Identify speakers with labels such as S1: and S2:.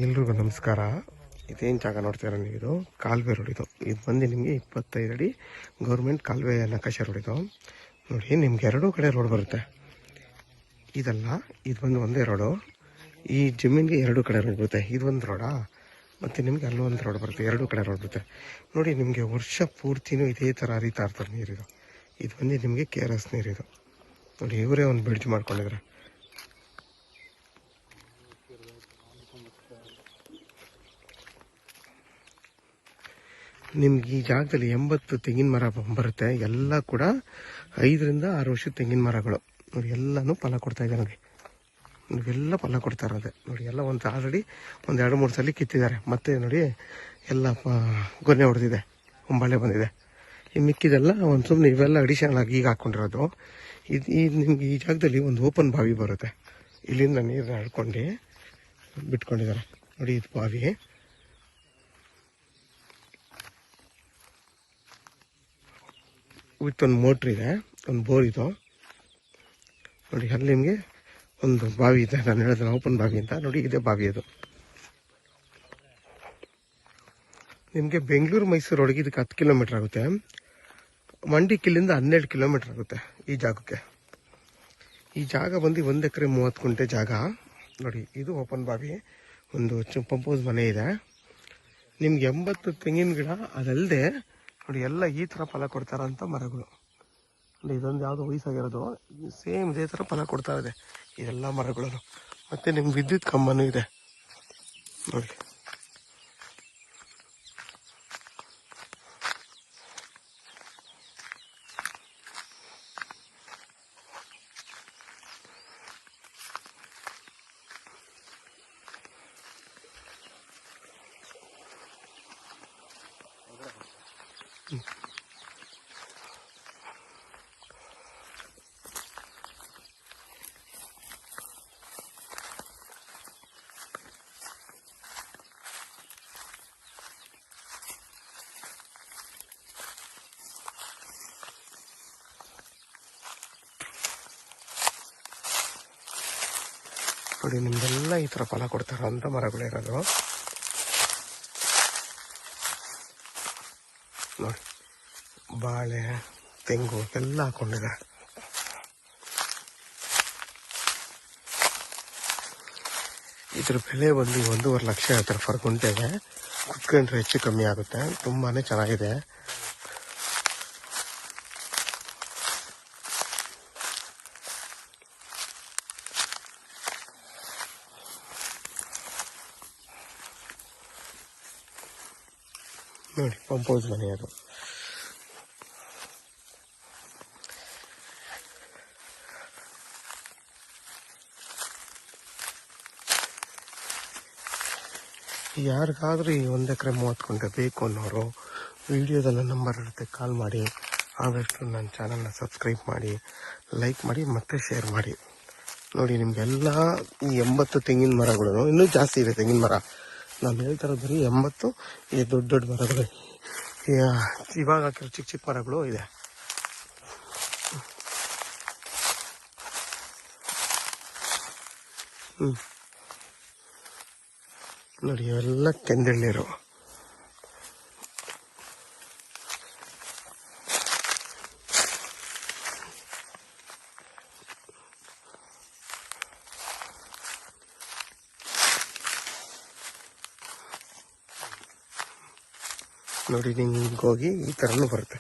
S1: ಎಲ್ರಿಗೂ ನಮಸ್ಕಾರ. ಇದೇನು ಜಾಗ ನೋಡ್ತೀರಾ ನೀವು? ಇದು ಕಾಲುವೆ ರೋಡ್. ಇದು ಬಂದು ನಿಮಗೆ 25 ಅಡಿ ಗೌರ್ಮೆಂಟ್ ಕಾಲುವೆ ನಕಾಶೆ ರೋಡ್. ಇದು ನೋಡಿ, ನಿಮ್ಗೆ ಎರಡೂ ಕಡೆ ರೋಡ್ ಬರುತ್ತೆ. ಇದಲ್ಲ, ಇದು ಬಂದು ಒಂದೇ ರೋಡು. ಈ ಜಮೀನಿಗೆ ಎರಡೂ ಕಡೆ ರೋಡ್ ಬರುತ್ತೆ. ಇದು ಒಂದು ರೋಡಾ, ಮತ್ತು ನಿಮಗೆ ಅಲ್ಲೊಂದು ರೋಡ್ ಬರುತ್ತೆ. ಎರಡೂ ಕಡೆ ರೋಡ್ ಬರುತ್ತೆ. ನೋಡಿ, ನಿಮಗೆ ವರ್ಷ ಪೂರ್ತಿನೂ ಇದೇ ಥರ ಹರಿತಾ ಇರ್ತಾರೆ ನೀರಿದು. ಇದು ಬಂದು ನಿಮಗೆ KRS ನೀರಿದು. ನೋಡಿ, ಇವರೇ ಒಂದು ಬ್ರಿಡ್ಜ್ ಮಾಡ್ಕೊಂಡಿದ್ದಾರೆ. ನಿಮ್ಗೆ ಈ ಜಾಗದಲ್ಲಿ 80 ತೆಂಗಿನ ಮರ ಬರುತ್ತೆ. ಎಲ್ಲ ಕೂಡ 5 ರಿಂದ 6 ವರ್ಷದ ತೆಂಗಿನ ಮರಗಳು. ನೋಡಿ, ಎಲ್ಲನೂ ಫಲ ಕೊಡ್ತಾ ಇದೆ. ನೋಡಿ, ನೀವೆಲ್ಲ ಫಲ ಕೊಡ್ತಾ ಇರೋದೆ. ನೋಡಿ, ಎಲ್ಲ ಒಂದು ಆಲ್ರೆಡಿ ಒಂದು 2-3 ಸಲ ಕಿತ್ತಿದ್ದಾರೆ. ಮತ್ತೆ ನೋಡಿ, ಎಲ್ಲ ಗೊನೆ ಹೊಡೆದಿದೆ, ಹೊಂಬಾಳೆ ಬಂದಿದೆ. ಈ ಮಿಕ್ಕಿದೆಲ್ಲ ಒಂದು ಸುಮ್ಮನೆ ಇವೆಲ್ಲ ಅಡಿಷನಲ್ ಆಗಿ ಈಗ ಹಾಕ್ಕೊಂಡಿರೋದು. ಇದು ನಿಮ್ಗೆ ಈ ಜಾಗದಲ್ಲಿ ಒಂದು ಓಪನ್ ಬಾವಿ ಬರುತ್ತೆ. ಇಲ್ಲಿಂದ ನೀರನ್ನ ಹಡ್ಕೊಂಡು ಬಿಟ್ಕೊಂಡಿದ್ದಾರೆ. ನೋಡಿ, ಇದು ಬಾವಿ. ವಿತ್ ಒಂದು ಮೋಟ್ರ್ ಇದೆ, ಒಂದು ಬೋರ್ ಇದು. ನೋಡಿ, ಅಲ್ಲಿ ನಿಮಗೆ ಒಂದು ಬಾವಿ ಇದೆ. ನಾನು ಹೇಳಿದ್ರೆ ಓಪನ್ ಬಾವಿ ಅಂತ. ನೋಡಿ, ಇದೇ ಬಾವಿ ಅದು. ನಿಮಗೆ ಬೆಂಗಳೂರು ಮೈಸೂರು ರೋಡ್ಗೆ ಇದಕ್ಕೆ 10 ಕಿಲೋಮೀಟ್ರ್ ಆಗುತ್ತೆ. ಮಂಡಿಕಿಲ್ಲಿಂದ 12 ಕಿಲೋಮೀಟ್ರ್ ಆಗುತ್ತೆ ಈ ಜಾಗಕ್ಕೆ. ಈ ಜಾಗ ಬಂದು 1 ಎಕರೆ 30 ಗುಂಟೆ ಜಾಗ. ನೋಡಿ, ಇದು ಓಪನ್ ಬಾವಿ. ಒಂದು ಪಂಪೌಸ್ ಮನೆ ಇದೆ. ನಿಮ್ಗೆ 80 ತೆಂಗಿನ ಗಿಡ ಅದಲ್ಲದೆ ನೋಡಿ, ಎಲ್ಲ ಈ ಥರ ಫಲ ಕೊಡ್ತಾರಂಥ ಮರಗಳು. ನೋಡಿ, ಇದೊಂದು ಯಾವುದೋ ವಯಸ್ಸಾಗಿರೋದು, ಸೇಮ್ ಇದೇ ಥರ ಫಲ ಕೊಡ್ತಾ ಇದೆ ಇದೆಲ್ಲ ಮರಗಳು. ಮತ್ತು ನಿಮ್ಗೆ ವಿದ್ಯುತ್ ಕಂಬನೂ ಇದೆ. ನೋಡಿ, ನೋಡಿ, ನಿಮ್ದೆಲ್ಲ ಈ ಥರ ಫಲ ಕೊಡ್ತಾರಂಥ ಮರಗಳಿರೋದು. ನೋಡಿ, ಬಾಳೆ, ತೆಂಗು ಎಲ್ಲ ಹಾಕೊಂಡಿದ್ದಾರೆ. ಇದ್ರ ಬೆಲೆ ಬಂದು 1.5 ಲಕ್ಷ ಹೇಳ್ತಾರೆ ಫರ್ ಗುಂಟೆಗೆ. ಕುತ್ಕೊಂಡ್ರೆ ಹೆಚ್ಚು ಕಮ್ಮಿ ಆಗುತ್ತೆ. ತುಂಬಾ ಚೆನ್ನಾಗಿದೆ. ನೋಡಿ, ಪಂಪೌಸ್ ಮನೆ ಅದು. ಯಾರಿಗಾದ್ರೂ ಈ 1 ಎಕರೆ 30 ಗುಂಟೆ ಬೇಕು ಅನ್ನೋರು ವಿಡಿಯೋದಲ್ಲ ನಂಬರ್ ಇರುತ್ತೆ, ಕಾಲ್ ಮಾಡಿ. ಆದಷ್ಟು ನನ್ನ ಚಾನಲ್ನ ಸಬ್ಸ್ಕ್ರೈಬ್ ಮಾಡಿ, ಲೈಕ್ ಮಾಡಿ, ಮತ್ತು ಶೇರ್ ಮಾಡಿ. ನೋಡಿ, ನಿಮಗೆಲ್ಲ ಈ 80 ತೆಂಗಿನ ಮರಗಳು, ಇನ್ನೂ ಜಾಸ್ತಿ ಇದೆ ತೆಂಗಿನ ಮರ. ನಾನು ಹೇಳ್ತಾರೋ ಬರೀ 80 ಈ ದೊಡ್ಡ ದೊಡ್ಡ ಮರಗಳು. ಇವಾಗ ಹಾಕಿರೋ ಚಿಕ್ಕ ಚಿಕ್ಕ ಮರಗಳು ಇದೆ. ನೋಡಿ, ಇವೆಲ್ಲ ಕೆಂದೆಳ್ನೀರು. ನೋಡಿ, ನಿಮ್ಗೆ ಹೋಗಿ ಈ ಥರನೂ ಬರುತ್ತೆ.